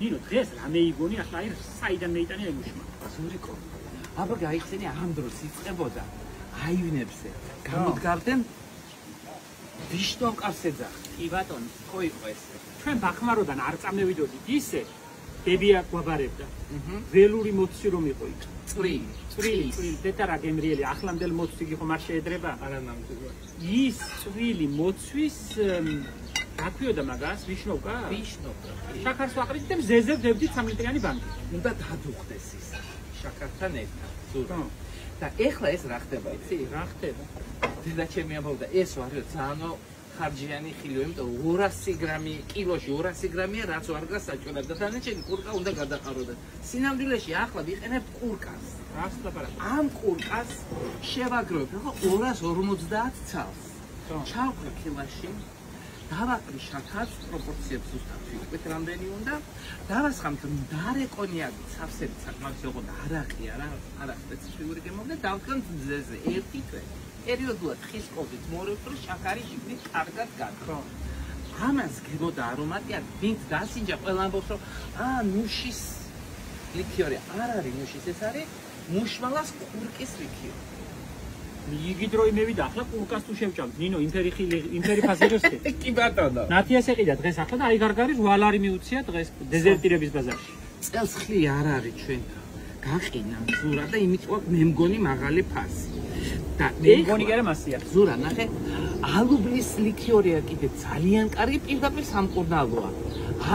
ნინო დღეს რა მეიგონი ახლა აი საიდან მეიტანე ემუშმა ზურიკო აბა გაიხსენი ამ დროს იწყებოდა აივნებზე გამოდგავდნენ ვიშნოვკას ეძახ კი ბატონო ხო იყო ეს ჩვენ ბახმაროდან არ წამევიდოდით ისე ბებია გვაბარებდა ველური მოცვი რომ იყო იქ წვრილი დეტარა გემრიელი ახლანდელ მოცვი ხომ არ შეედრება არა ნამდვილად ის წვრილი მოცვის დაქვიოდა მაგას ვიშნოვკა შაქარს ვაყრით და მზეზე ვდებდით 3 ლიტრიანი ბანკი უნდა დადუხდეს ის შაქართან ერთად ზურა და ეხლა ეს რა ხდება იცი რა ხდება დედა ჩემი ამბობდა ეს ვარ ძალიან ხარჯიანი ხილი იმიტომ 200 გრამი კილოში 200 გრამია რაც ვარ გასაჭიროებდა და დანარჩენი კურკა უნდა გადაყაროდა სინამდვილეში ახლა ვიყენებ კურკას რას ლაპარაკობ ამ კურკას შევაგროვებ ხო 250 ცალს ჩავყრი კილოში დავაყრი შაქარს პროპორციებს ზუსტად ვიკვეთ რამდენი უნდა დავასხამთ დარეკონიაკი სავსებით საკმაოდ იყო და არაყი არა სპეციფიკური გემოვდა დავკრანთ მზეზე ერთი თვე პერიოდულად ხის კოვით მორევ შაქარი შიგნით კარგად გაქრო ამას გებოდა არომატია ვინც დასინჯა ყველა ამბობს რომ ნუშის ლიქიორი არ არის ნუშის ეს არის მუშვალას კურკის ლიქიორი იგი დროი მევიდა ახლა კურკას თუ შევჭამ ნინო იმფერი ფაზეროსკე კი ბატონო ნათიას ეყიდა დღეს ახლა და აი გარგარი 8 ლარი მიუცია დღეს დეზერტირების ბაზარში წელს ხლი არ არის ჩვენთან გაყინა ზურა და იმით ყო მე მგონი მაღალი ფასი და მე მგონი კი არა მასია ზურა ნახე ალუბლის ლიქიორია კიდე ძალიან კარგი პირდაპირ სამკურნალოა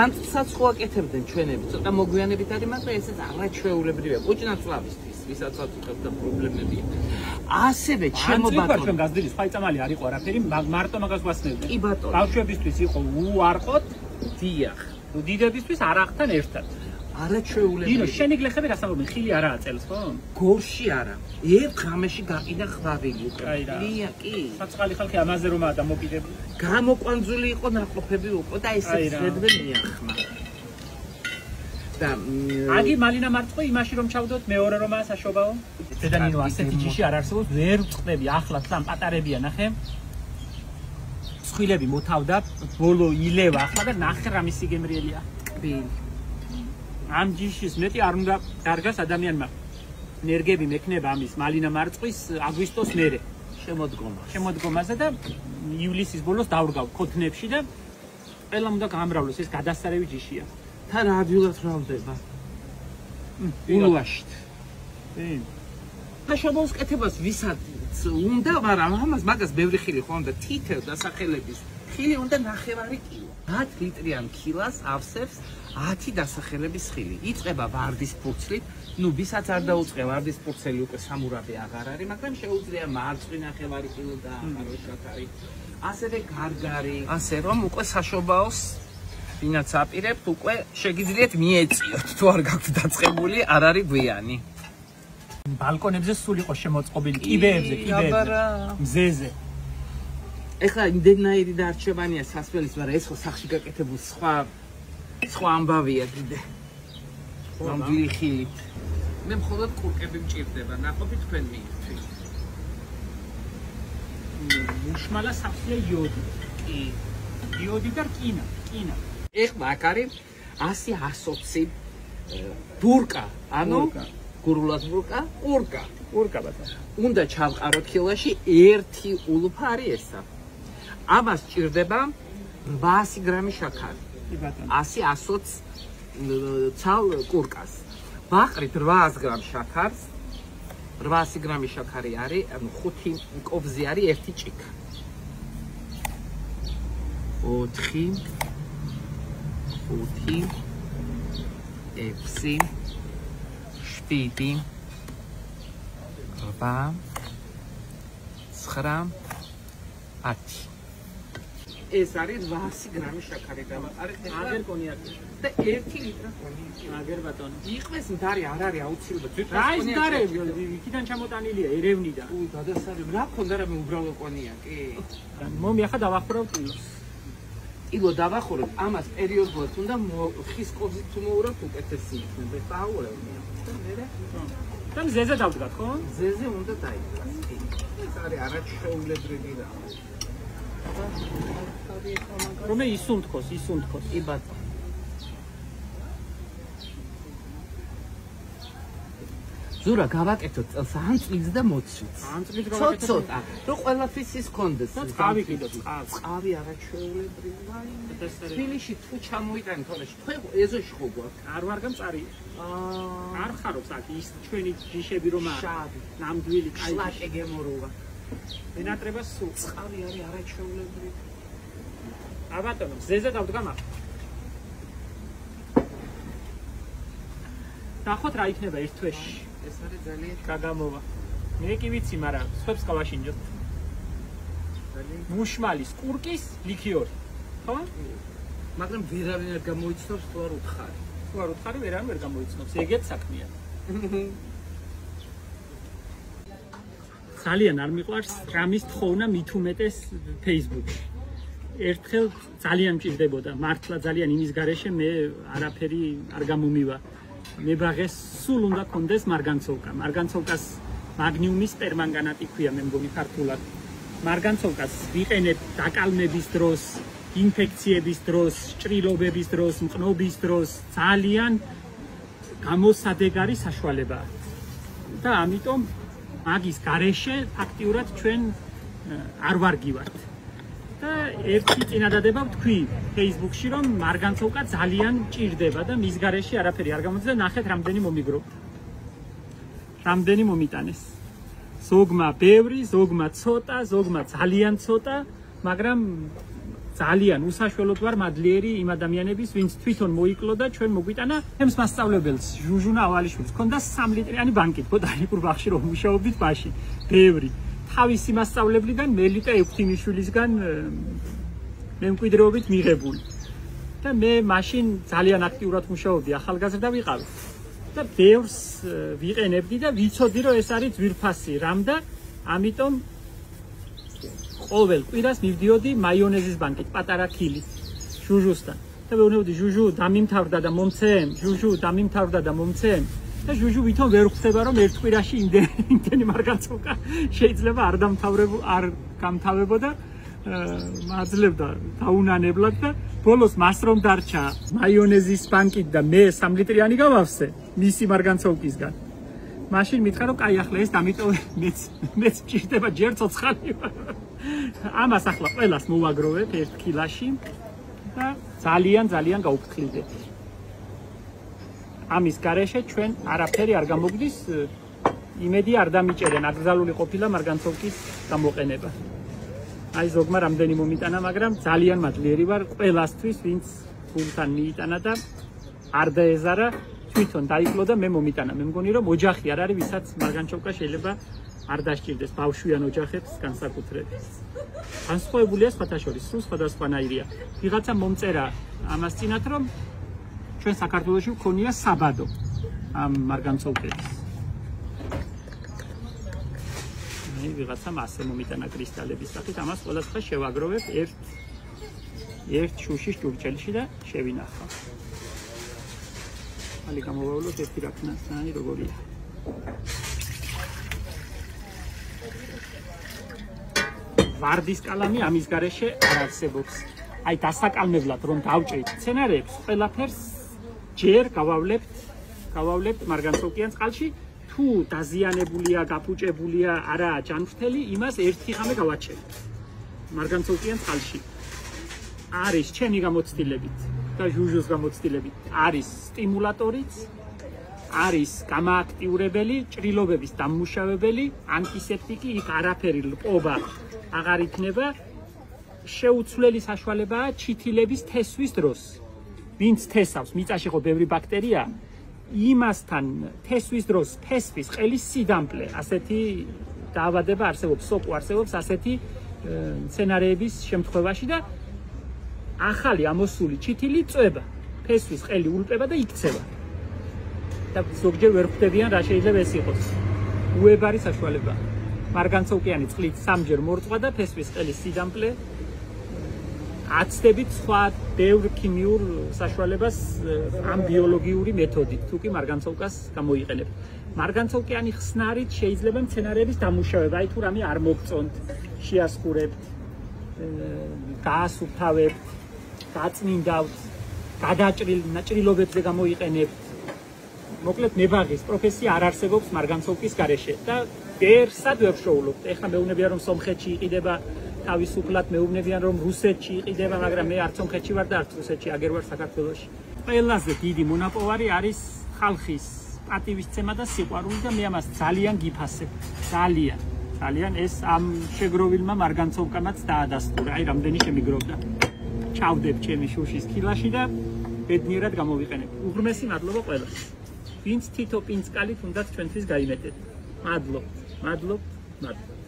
ანტსაც ხო აკეთებდნენ ჩვენები ცოტა მოგვიანებით არის მაგრამ ესეც არაჩვეულებრივია კუჭნაცლავისთვის ვისაც აწუხებს და პრობლემები ასევე ჩემო ბატონო ჩვენ გაზრდილის ფაიწამალი არ იყო არაფერი მარტო მაგას გვასწნევდნენ კი ბატონო ბავშვებისთვის იყო უარყოთ დიახ დიდებისთვის არახთან ერთად არაჩვეულებრივია ნინო შენი გლეხები რას ამბობენ ხილი არაა წელს ხო გორში არა ერთ ღამეში გაყიდა ხვავილი უკვე ლია კი საწყალი ხალხი ამაზე რომაა დამოკიდებული გამოყვანძული იყო ნაყოფები უკვე და ესეც ხედვენ მიახმა და აგი მალინა მარწყო იმაში რომ ჩავდოთ მეორე რომაა საშობაო დედა ნინო ასეთი ჯიში არ არსებობს ვერ ვწყდები ახლა თან პატარებია ნახე ცხვილები მოთავდა ბოლო ილევა ახლა და 9 გრამის სიგემრიელია კბილი ამ ჯიშის მეტი არ უნდა დარგას ადამიანმა ნერგები მექნება ამის მალინა მარწყვის აგვისტოს მერე შემოდგომაზე და ივლისის ბოლოს დავრგავ ქოთნებში და ყველა უნდა გამრავლოს ეს გადასარევი ჯიშია თან ადვილად რავდება ულვაშით საშობაოს კეთებას ვისაც უნდა მაგრამ ამას მაგას ბევრი ხილი ხო უნდა თითელ დასახელების ხილი უნდა 9 კილო 10 ლიტრიან ქილას ავსებს 10 დასახელების ხილი. იწყება ვარდის ფურცლით, ვისაც არ დაუწყე ვარდის ფურცელი უკვე სამურაბი აღარ არის, მაგრამ შეუძლია მარწყვი 9 კილო და შაქარი. ასევე გარგარი, ასე რომ უკვე საშობაოს ვინაც აპირებთ, უკვე შეგიძლიათ მიეწიოთ, თუ არ გაქვთ დაწყებული, არ არის გვიანი. ბალკონებზე სულ იყო შემოწყობილი კიბეებზე, მზეზე. ეხლა იმდენაირი დარჩევანია სასმელის, მაგრამ ეს ხო სახში გაკეთებული სხვა ამბავია კიდე. ნამდვილი ხილით. მე მხოლოდ კურკები მჭირდება, ნაყოფი თქვენ მიიღწევთ. მუშმალა საფსია იოდი. კი. იოდი და რკინა. ეხლა აქ არის 100-120 ბურკა, ანუ გურულას ბურკა, კურკა ბატონო. უნდა ჩავყაროთ კილოში 1 ულუფა არის ესა. ამას ჭირდება 800 გრამი შაქარი. 100-120 ცალ კურკას. ვაყრით 800 გრამ შაქარს. 800 გრამი შაქარი არის, ანუ 5 კოვზი არის 1 ჭიქა. 4 5 6 7 8 9 10 ეს არის 800 გრამი შაქარი და არის აგერ კონიაკი და 1 ლიტრი კონიაკი აგერ ბატონო იყვეს მდარი არ არის აუცილებლად რა ის მდარი იქიდან ჩამოტანილია ერევნიდან გადასარევი რა ქონდა რა მე უბრალო კონიაკი მომი ახლა დავახურავ კილოს კილო დავახურებ ამას პერიოდულად უნდა ხის კოვზით თუ მოურავთ უკეთესი იქნება დააურევ მე და მზეზე დავდგათ ხო მზეზე უნდა დაიდგას ეს არის არაჩვეულებრივი რა რომე ისუნთქოს კი ბატონო ზურა გავაკეთოთ წელს ან წლიც და მოცვით. ან წლიც გავაკეთოთ. ცოტა, რომ ყველაფრის ის კონდეს. წყავი კიდევ, წყავი არაჩვეულებრივი. თბილისში თუ ჩამოიტანეთ თორეში, თქვენ ეზოში ხო გვაქვს? არ ვარ გამწარი. არ ხარობს აქ ის ჩვენი ჯიშები რომ არის. ნამდვილი კაი. შლაკე გემოროვა. ენატრება სულ. წყავი არის არაჩვეულებრივი. აბატონო, ზეზე დავდგა მაგ. ნახოთ რა იქნება ერთ თვეში. ეს არის ძალიან გაგამოვა. მე კი ვიცი, მაგრამ სხვებს გავაშინჯოთ. მუშმალის, კურკის ლიქიორი. ხო? მაგრამ ვერავინ არ გამოიცნობს თუ არ უთხარი. თუ არ უთხარი, ვერავინ ვერ გამოიცნობს. ეგეც საქმეა. ძალიან არ მიყვარს რამის თხოვნა მით უმეტეს Facebook-ში. ერთხელ ძალიან მჭირდებოდა, მართლა ძალიან იმის გარეშე მე არაფერი არ გამომივა. მებაღეს სულ უნდა კონდეს მარგანცოვკა. მარგანცოვკას მაგნიუმის პერმანგანატი ქვია, მე მგონი ქართულად. მარგანცოვკას ვიყენებ დაკალმების დროს, ინფექციების დროს, ჭრილობების დროს, მყნობის დროს, ძალიან გამოსადეგარი საშუალებაა. და ამიტომ მაგის გარეშე ფაქტიურად ჩვენ არ ვარგივართ. და ერთი წინადადება ვთქვი Facebook-ში, რომ მარგანცოვკა ძალიან ჭირდება და მის გარეშე არაფერი არ გამოდის და ნახეთ რამდენი მომიგრო. რამდენი მომიტანეს. ზოგმა ბევრი, ზოგმა ცოტა, ზოგმა ძალიან ცოტა, მაგრამ ძალიან უსაშველოდ ვარ მადლიერი იმ ადამიანების, ვინც თვითონ მოიკლო და ჩვენ მოგვიტანა თემს მასწავლებელს, ჟუჟუნა ავალიშვილს. ქონდა 3 ლიტრიანი ბანკი ბოტანიკურ ბაღში რომ მუშაობდით მაშინ. ბევრი. თავისი მასწავლებლიდან მელიტა ექვთიმიშვილისგან მემკვიდრეობით მიღებული. და მე მაშინ ძალიან აქტიურად მუშაობდი, ახალგაზრდა ვიყავი. და ბევრს ვიყენებდი და ვიცოდი რომ ეს არის ძვირფასი რამ და ამიტომ ყოველ კვირას მივდიოდი მაიონეზის ბანკით, პატარა ქილი ჟუჟუსთან. და მეუბნებოდი ჟუჟუ დამიმთავრდა და მომცემ, ჟუჟუ დამიმთავრდა და მომცემ. და ჟუჟუ ვითომ ვერ ხვდება რომ ერთ კვირაში იმდენი მარგანცოვკა შეიძლება არ გამთავებოდა, მაძლევდა დაუნანებლად და ბოლოს მას რომ დარჩა მაიონეზის ბანკით და მე 3 ლიტრიანი გავავსე მისი მარგანცოვკისგან. მაშინ მითხრა რომ კაი ახლა ეს დამიტოვე მეც მჭირდება ჯერ ცოცხალი. ამას ახლა ყველას მოვაგროვებ 1 კილაში და ძალიან გავუფრთხილდეთ. ამის გარეშე ჩვენ არაფერი არ გამოგვდის, იმედი არ დამიჭერენ, აკრძალული ყოფილა მარგანცოვკის გამოყენება. აი ზოგმა რამდენი მომიტანა, მაგრამ ძალიან მადლიერი ვარ ყველასთვის, ვინც გულთან მიიტანა და არ დაეზარა, თვითონ დაიკლო და მე მომიტანა. მე მგონი რომ ოჯახი არ არის, ვისაც მარგანცოვკა შეიძლება არ დასჭირდეს, ბავშვიან ოჯახებს განსაკუთრებით. განსხვავებულია სხვათა შორის, სულ სხვადასხვანაირია. ვიღაცა მომწერა ამას წინათ, რომ ჩვენ საქართველოში ვქონია საბადო ამ მარგანცოვკების. მე ვიღაცამ ასე მომიტანა კრისტალების სახით, ამას ყველასხა შევაგროვებ ერთ შუშის ჭურჭელში და შევინახავ. ალი გამოვავლოთ ერთი რაკნასანი როგორია. ვარდის კალამი ამის გარეშე არ არსებობს. აი დასაკალმებლად რომ დავჭრით სცენარებს, ყველაფერს ჯერ გავავლებთ მარგანცოვკიან წყალში, თუ დაზიანებულია, გაფუჭებულია, არა ჯანმრთელი, იმას ერთი ღამე გავაჩერებთ. მარგანცოვკიან წყალში. არის ჩემი გამოცდილებით და ჟუჟუს გამოცდილებით, არის სტიმულატორიც, არის გამააქტიურებელი, ჭრილობების დამმუშავებელი, ანტისეპტიკი, იქ არაფერი ლპობა აღარ იქნება. შეუცვლელი საშუალებაა ჩითილების თესვის დროს. ვინც თესავს, მიწაში ხო ბევრი ბაქტერია, იმასთან თესვის დროს ფესვის ყელის სიდამპლე, ასეთი დაავადება არსებობს, სოკო არსებობს ასეთი სცენარეების შემთხვევაში და ახალი ამოსული ჩითილი წვება, ფესვის ყელი ულპება და იქცევა. და ზოგჯერ ვერ ხვდებიან რა შეიძლება ეს იყოს. უებარი საშუალება. მარგანცოვკიანი წყლით 3-ჯერ მორწვა და ფესვის ყელის სიდამპლე აცდებით სხვა ბევრ ქიმიურ საშუალებას ამ ბიოლოგიური მეთოდით, თუ კი მარგანცოვკას გამოიყენებ. მარგანცოვკიანი ხსნარით შეიძლება მცენარეების დამუშავება, აი თუ რამე არ მოგწონთ, შეასხურებთ, გაასუფთავებთ, გაწმინდავთ, გადაჭრილ ჭრილობებზე გამოიყენებთ. მოკლედ მებაღის პროფესია არ არსებობს მარგანცოვკის გარეშე და ვერსად ვერ შოულობთ. ეხლა მეუბნებიან რომ სომხეთში იყიდება თავისუფლად, მეუბნებიან რომ რუსეთში იყიდება, მაგრამ მე არც სომხეთში ვარ და არც რუსეთში, აგერ ვარ საქართველოში. ყველაზე დიდი მონაპოვარი არის ხალხის პატივისცემა და სიყვარული და მე ამას ძალიან გიფასებ. ძალიან ეს ამ შეგროვილმა მარგანცოვკამაც დაადასტურა. აი რამდენი შემიგროვდა. ჩავდებ ჩემი შუშის ქილაში და ბედნიერად გამოვიყენებ. უღრმესი მადლობა ყველას. ვინც თითო პინწკალით უნდათ ჩვენთვის გაიმეტეთ. მადლობთ.